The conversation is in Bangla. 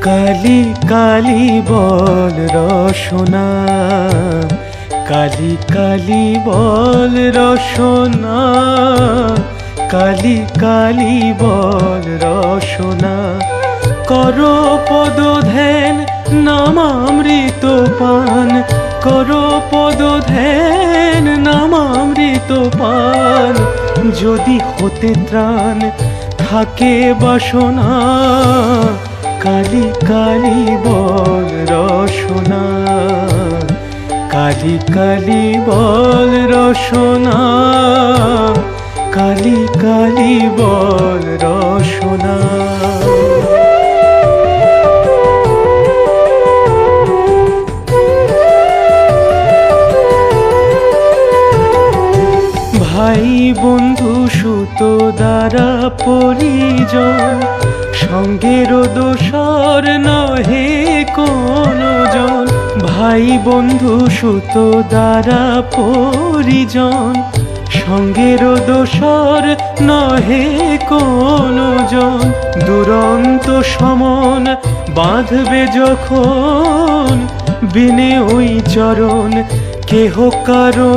কালি কালি বল রসনা, কালি কালি বল রসনা, কালি কালি বল রসনা। করো পদ ধ্যান নামামৃত পান, করো পদ ধ্যান নামামৃত পান। যদি হতে ত্রাণ থাকে বাসনা, কালি কালি বল রসনা, কালি কালি বল রসনা, কালি কালি বল রসনা। ভাই বন্ধু সুত দ্বারা পরিজন, সঙ্গের দোসর নহে কোনো জন। ভাই বন্ধু সুত দ্বারা পরিজন, সঙ্গের দোসর নহে কোনো জন। দুরন্ত সমন বাঁধবে যখন, বিনে ওই চরণ কেহ কারণ।